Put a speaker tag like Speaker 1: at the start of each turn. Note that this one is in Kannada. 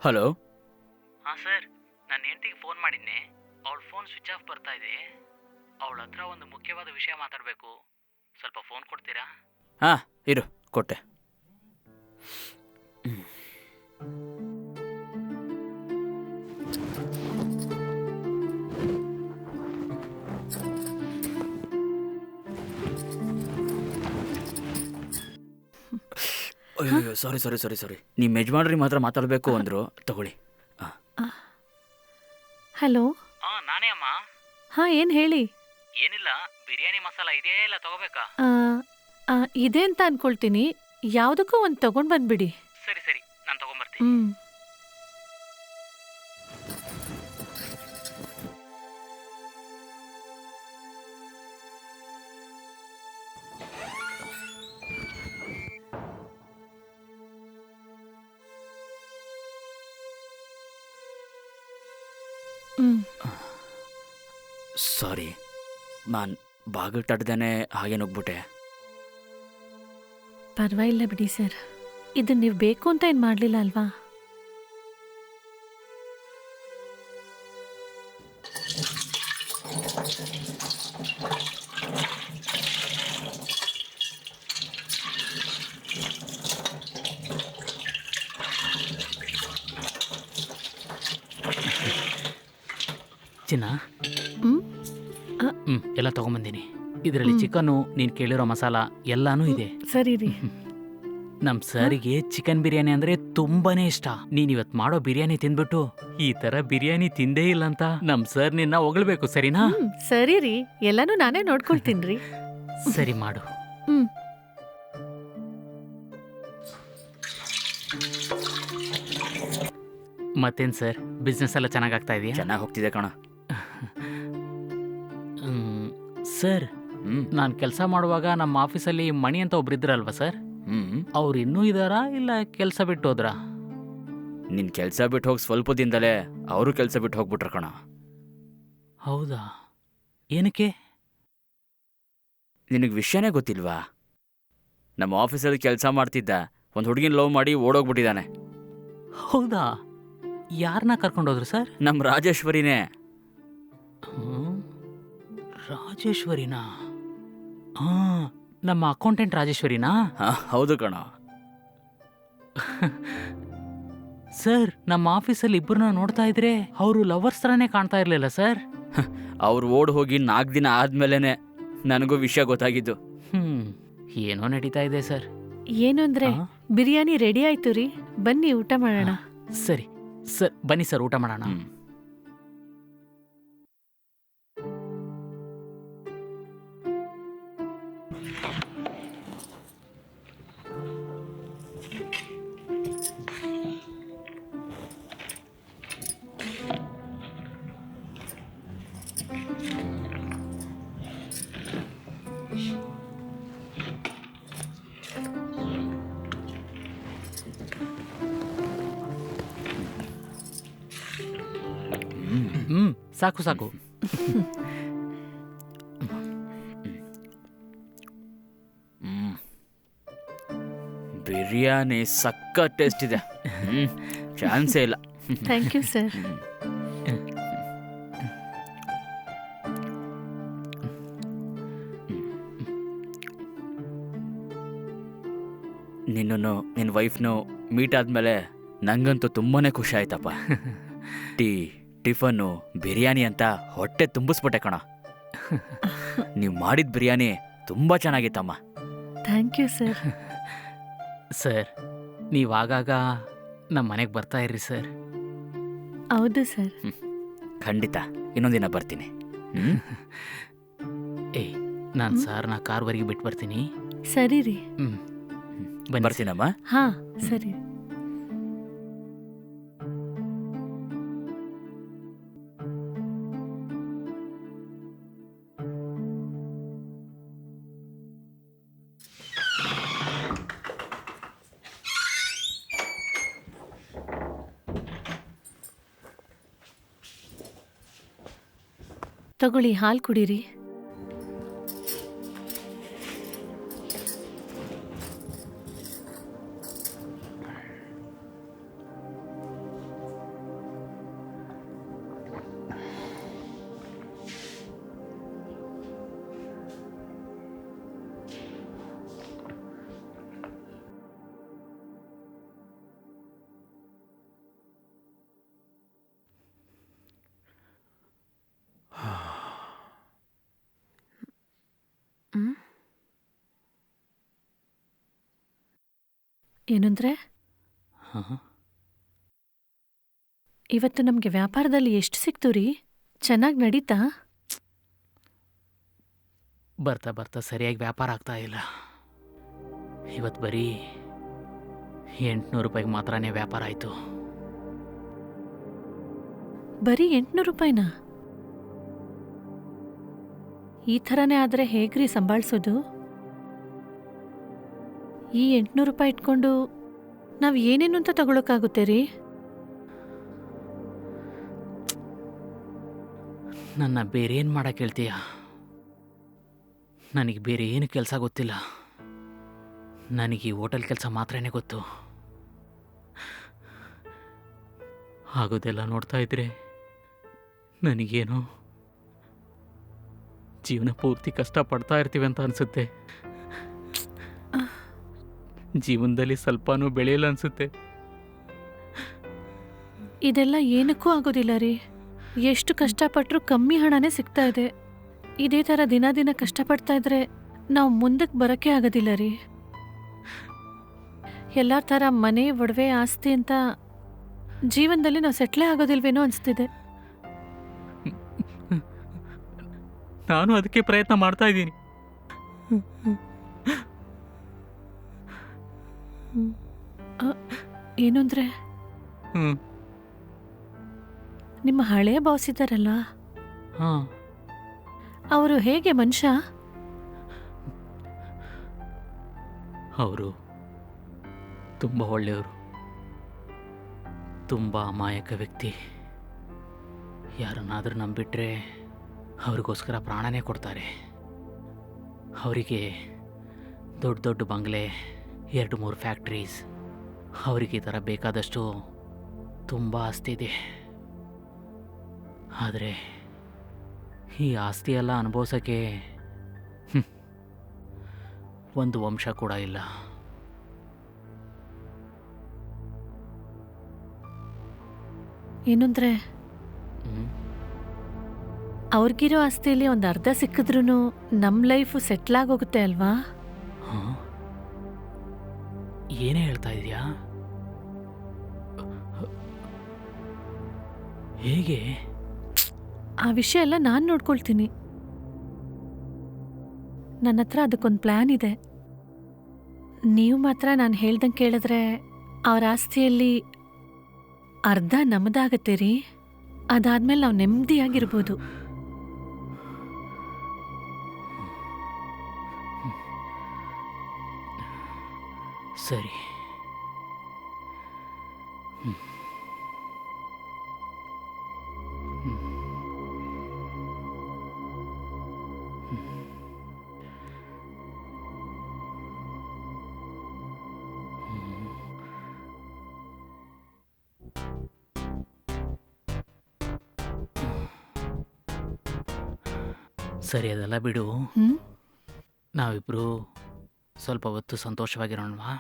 Speaker 1: ಹಲೋ.
Speaker 2: ಹಾಂ ಸರ್, ನಾನು ಹೆಂಡತಿಗೆ ಫೋನ್ ಮಾಡಿದ್ದೆ. ಅವಳ ಫೋನ್ ಸ್ವಿಚ್ ಆಫ್ ಬರ್ತಾ ಇದೆ. ಅವಳ ಹತ್ರ ಒಂದು ಮುಖ್ಯವಾದ ವಿಷಯ ಮಾತಾಡಬೇಕು. ಸ್ವಲ್ಪ ಫೋನ್ ಕೊಡ್ತೀರಾ?
Speaker 1: ಹಾಂ, ಇರು, ಕೊಟ್ಟೆ. ಅಯ್ಯೋ, ಸಾರಿ. ನಿಮ್ಮ ಯಜಮಾನ್ರಿಗೆ ಮಾತ್ರ ಮಾತಾಡಬೇಕು ಅಂದರು. ತಗೊಳ್ಳಿ.
Speaker 3: ಹಲೋ.
Speaker 2: ಹಾಂ, ನಾನೇ ಅಮ್ಮ.
Speaker 3: ಹಾಂ, ಏನು ಹೇಳಿ.
Speaker 2: ಏನಿಲ್ಲ, ಬಿರಿಯಾನಿ ಮಸಾಲ ಇದೆಯಾ ಇಲ್ಲ ತಗೋಬೇಕಾ?
Speaker 3: ಇದೆ ಅಂತ ಅನ್ಕೊಳ್ತೀನಿ. ಯಾವುದಕ್ಕೂ ಒಂದು ತಗೊಂಡು ಬಂದ್ಬಿಡಿ.
Speaker 2: ಸರಿ, ನಾನು ತಗೊಂಬರ್ತೀನಿ.
Speaker 1: ಸಾರಿ, ನಾನು ಬಾಗಿಲು ತಟ್ಟದೇನೆ ಹಾಗೆ ನುಗ್ಬಿಟ್ಟೆ.
Speaker 3: ಪರವಾಗಿಲ್ಲ ಬಿಡಿ ಸರ್. ಇದನ್ನ ನೀವು ಬೇಕು ಅಂತ ಏನು ಮಾಡಲಿಲ್ಲ ಅಲ್ವಾ?
Speaker 2: ಚಿನ್ನ, ಎಲ್ಲ ತಗೊಂಬಂದಿನಿ. ಇದರಲ್ಲಿ ಚಿಕನ್ನು, ನೀನು ಕೇಳಿರೋ ಮಸಾಲ ಎಲ್ಲಾನು ಇದೆ.
Speaker 3: ಸರಿ ರೀ.
Speaker 2: ನಮ್ಮ ಸರಿಗೆ ಚಿಕನ್ ಬಿರಿಯಾನಿ ಅಂದರೆ ತುಂಬಾನೇ ಇಷ್ಟ. ನೀನು ಇವತ್ತು ಮಾಡೋ ಬಿರಿಯಾನಿ ತಿಂದ್ಬಿಟ್ಟು ಈ ಥರ ಬಿರಿಯಾನಿ ತಿಂದೇ ಇಲ್ಲ ಅಂತ ನಮ್ಮ ಸರ್ ನಿನ್ನ ಹೊಗಳ್ಬೇಕು, ಸರಿನಾ?
Speaker 3: ಸರಿ ರೀ, ಎಲ್ಲಾನು ನಾನೇ ನೋಡ್ಕೊಳ್ತೀನಿ ರೀ.
Speaker 2: ಸರಿ, ಮಾಡು. ಮತ್ತೇನು ಸರ್, ಬಿಸ್ನೆಸ್ ಎಲ್ಲ ಚೆನ್ನಾಗಾಗ್ತಾ ಇದೆಯಾ?
Speaker 1: ಚೆನ್ನಾಗಿ ಹೋಗ್ತಿದೆ ಕಣ.
Speaker 2: ಸರ್, ನಾನು ಕೆಲಸ ಮಾಡುವಾಗ ನಮ್ಮ ಆಫೀಸಲ್ಲಿ ಮಣಿ ಅಂತ ಒಬ್ರು ಇದ್ರಲ್ವಾ ಸರ್? ಅವ್ರು ಇನ್ನೂ ಇದ್ದಾರಾ ಇಲ್ಲ ಕೆಲಸ ಬಿಟ್ಟು ಹೋದ್ರಾ?
Speaker 1: ನಿನ್ನ ಕೆಲಸ ಬಿಟ್ಟು ಹೋಗಿ ಸ್ವಲ್ಪ ದಿನದಲ್ಲೇ ಅವರು ಕೆಲಸ ಬಿಟ್ಟು ಹೋಗ್ಬಿಟ್ರು ಕಣ.
Speaker 2: ಹೌದಾ? ಏನಕ್ಕೆ?
Speaker 1: ನಿನಗೆ ವಿಷಯನೇ ಗೊತ್ತಿಲ್ವಾ? ನಮ್ಮ ಆಫೀಸಲ್ಲಿ ಕೆಲಸ ಮಾಡ್ತಿದ್ದ ಒಂದು ಹುಡುಗಿನ ಲವ್ ಮಾಡಿ ಓಡೋಗ್ಬಿಟ್ಟಿದ್ದಾನೆ.
Speaker 2: ಹೌದಾ? ಯಾರನ್ನ ಕರ್ಕೊಂಡೋದ್ರು ಸರ್?
Speaker 1: ನಮ್ಮ ರಾಜೇಶ್ವರಿನೇ.
Speaker 2: ರಾಜೇಶ್ವರಿನಾ? ಹಾಂ, ನಮ್ಮ ಅಕೌಂಟೆಂಟ್ ರಾಜೇಶ್ವರಿನಾ?
Speaker 1: ಹೌದು ಕಣ.
Speaker 2: ಸರ್, ನಮ್ಮ ಆಫೀಸಲ್ಲಿ ಇಬ್ಬರನ್ನ ನೋಡ್ತಾ ಇದ್ರೆ ಅವರು ಲವರ್ಸ್ ಥರನೇ ಕಾಣ್ತಾ ಇರಲಿಲ್ಲ ಸರ್.
Speaker 1: ಅವ್ರು ಓಡ್ ಹೋಗಿ 4 ದಿನ ಆದ್ಮೇಲೆ ನನಗೂ ವಿಷಯ ಗೊತ್ತಾಗಿದ್ದು.
Speaker 2: ಏನೋ ನಡೀತಾ ಇದೆ ಸರ್.
Speaker 3: ಏನು ಅಂದ್ರೆ ಬಿರಿಯಾನಿ ರೆಡಿ ಆಯ್ತು ರೀ, ಬನ್ನಿ ಊಟ ಮಾಡೋಣ.
Speaker 2: ಸರಿ ಸರ್, ಬನ್ನಿ ಸರ್, ಊಟ ಮಾಡೋಣ. ಸಾಕು ಸಾಕು.
Speaker 1: ಬಿರಿಯಾನಿ ಸಕ್ಕ ಟೇಸ್ಟ್ ಇದೆ. ಚಾನ್ಸೇ ಇಲ್ಲ.
Speaker 3: Thank you sir.
Speaker 1: ನಿನ್ನನ್ನು ನಿನ್ನ ವೈಫ್ನು ಮೀಟ್ ಆದಮೇಲೆ ನಂಗಂತೂ ತುಂಬಾ ಖುಷಿ ಆಯ್ತಪ್ಪ. ಟಿಫನ್ನು ಬಿರಿಯಾನಿ ಅಂತ ಹೊಟ್ಟೆ ತುಂಬಿಸ್ಬಿಟ್ಟೆ ಕಣ. ನೀವು ಮಾಡಿದ ಬಿರಿಯಾನಿ ತುಂಬ ಚೆನ್ನಾಗಿತ್ತಮ್ಮ.
Speaker 3: Thank you sir.
Speaker 2: ಸರ್, ನೀವು ಆಗಾಗ ನಮ್ಮ ಮನೆಗೆ ಬರ್ತಾ ಇರ್ರಿ ಸರ್.
Speaker 3: ಹೌದು ಸರ್.
Speaker 1: ಖಂಡಿತ ಇನ್ನೊಂದಿನ ಬರ್ತೀನಿ.
Speaker 2: ನಾನು ಸಾರ್ನ ಕಾರ್ವರೆಗೆ ಬಿಟ್ಟು ಬರ್ತೀನಿ.
Speaker 3: ಸರಿ ರೀ.
Speaker 1: ಬರ್ತೀನಮ್ಮ.
Speaker 3: ಹಾ, ಸರಿ. ತಗೊಳ್ಳಿ, ಹಾಲು ಕುಡೀರಿ. ಹ್ಮ್ ಏನಂದ್ರೆ
Speaker 2: ಹಾಂ
Speaker 3: ಇವತ್ತು ನಮ್ಗೆ ವ್ಯಾಪಾರದಲ್ಲಿ ಎಷ್ಟು ಸಿಕ್ತು ರೀ? ಚೆನ್ನಾಗಿ ನಡೀತಾ?
Speaker 2: ಬರ್ತಾ ಬರ್ತಾ ಸರಿಯಾಗಿ ವ್ಯಾಪಾರ ಆಗ್ತಾ ಇಲ್ಲ. ಇವತ್ತು ಬರೀ 800 ರೂಪಾಯಿಗೆ ಮಾತ್ರನೇ ವ್ಯಾಪಾರ ಆಯಿತು.
Speaker 3: ಬರೀ 800 ರೂಪಾಯಿನಾ? ಈ ಥರನೇ ಆದರೆ ಹೇಗ್ರಿ ಸಂಭಾಳಿಸೋದು? ಈ 800 ರೂಪಾಯಿ ಇಟ್ಕೊಂಡು ನಾವು ಏನೇನು ಅಂತ ತಗೊಳಕ್ಕಾಗುತ್ತೆ ರೀ?
Speaker 2: ನನ್ನ ಬೇರೆ ಏನು ಮಾಡಕ್ಕೆ ಹೇಳ್ತೀಯ? ನನಗೆ ಬೇರೆ ಏನು ಕೆಲಸ ಗೊತ್ತಿಲ್ಲ. ನನಗೆ ಈ ಹೋಟೆಲ್ ಕೆಲಸ ಮಾತ್ರನೇ ಗೊತ್ತು. ಆಗೋದೆಲ್ಲ ನೋಡ್ತಾ ಇದ್ರೆ ನನಗೇನೋ ಜೀವನ ಪೂರ್ತಿ ಕಷ್ಟಪಡ್ತಾ ಇರ್ತೀವಿ ಅಂತ ಅನಿಸುತ್ತೆ. ಜೀವನದಲ್ಲಿ ಸ್ವಲ್ಪನೂ ಬೆಳೆಯಲ್ಲ ಅನಿಸುತ್ತೆ.
Speaker 3: ಇದೆಲ್ಲ ಏನಕ್ಕೂ ಆಗೋದಿಲ್ಲ ರೀ. ಎಷ್ಟು ಕಷ್ಟಪಟ್ಟರೂ ಕಮ್ಮಿ ಹಣನೇ ಸಿಗ್ತಾ ಇದೆ. ಇದೇ ಥರ ದಿನ ದಿನ ಕಷ್ಟಪಡ್ತಾ ಇದ್ರೆ ನಾವು ಮುಂದಕ್ಕೆ ಬರೋಕ್ಕೆ ಆಗೋದಿಲ್ಲ ರೀ. ಎಲ್ಲರ ಥರ ಮನೆ ಒಡವೆ ಆಸ್ತಿ ಅಂತ ಜೀವನದಲ್ಲಿ ನಾವು ಸೆಟ್ಲೇ ಆಗೋದಿಲ್ವೇನೋ ಅನಿಸ್ತಿದೆ.
Speaker 2: ನಾನು ಅದಕ್ಕೆ ಪ್ರಯತ್ನ ಮಾಡ್ತಾ ಇದ್ದೀನಿ.
Speaker 3: ಏನು ಅಂದರೆ ನಿಮ್ಮ ಹಳೆ ಬಾಸ್ ಇದ್ದಾರಲ್ಲ,
Speaker 2: ಹಾಂ,
Speaker 3: ಅವರು ಹೇಗೆ ಮನುಷ್ಯ?
Speaker 2: ಅವರು ತುಂಬ ಒಳ್ಳೆಯವರು, ತುಂಬ ಅಮಾಯಕ ವ್ಯಕ್ತಿ. ಯಾರನ್ನಾದರೂ ನಂಬಿಟ್ರೆ ಅವ್ರಿಗೋಸ್ಕರ ಪ್ರಾಣನೇ ಕೊಡ್ತಾರೆ. ಅವರಿಗೆ ದೊಡ್ಡ ದೊಡ್ಡ ಬಂಗ್ಲೆ, 2-3 ಫ್ಯಾಕ್ಟ್ರೀಸ್, ಅವರಿಗೆ ಈ ಥರ ಬೇಕಾದಷ್ಟು ತುಂಬ ಆಸ್ತಿ ಇದೆ. ಆದರೆ ಈ ಆಸ್ತಿ ಎಲ್ಲ ಅನುಭವಿಸೋಕ್ಕೆ ಒಂದು ವಂಶ ಕೂಡ ಇಲ್ಲ.
Speaker 3: ಏನಂದ್ರೆ ಅವ್ರಿಗಿರೋ ಆಸ್ತಿಯಲ್ಲಿ ಒಂದು ಅರ್ಧ ಸಿಕ್ಕಿದ್ರೂ ನಮ್ಮ ಲೈಫು ಸೆಟ್ಲ್ ಆಗೋಗುತ್ತೆ ಅಲ್ವಾ?
Speaker 2: ಹಾಂ, ಏನೇ ಹೇಳ್ತಾ ಇದೆಯಾ? ಹೇಗೆ?
Speaker 3: ಆ ವಿಷಯ ಎಲ್ಲ ನಾನು ನೋಡ್ಕೊಳ್ತೀನಿ. ನನ್ನ ಹತ್ರ ಅದಕ್ಕೊಂದು ಪ್ಲ್ಯಾನ್ ಇದೆ. ನೀವು ಮಾತ್ರ ನಾನು ಹೇಳ್ದಂಗೆ ಕೇಳಿದ್ರೆ ಅವ್ರ ಆಸ್ತಿಯಲ್ಲಿ ಅರ್ಧ ನಮ್ಮದಾಗತ್ತೆ ರೀ. ಅದಾದ್ಮೇಲೆ ನಾವು ನೆಮ್ಮದಿಯಾಗಿರ್ಬೋದು.
Speaker 2: ಸರಿ. ಸರಿ, ಅದೆಲ್ಲ ಬಿಡು. ನಾವಿಬ್ರು ಸ್ವಲ್ಪ ಹೊತ್ತು ಸಂತೋಷವಾಗಿರೋಣವಾ?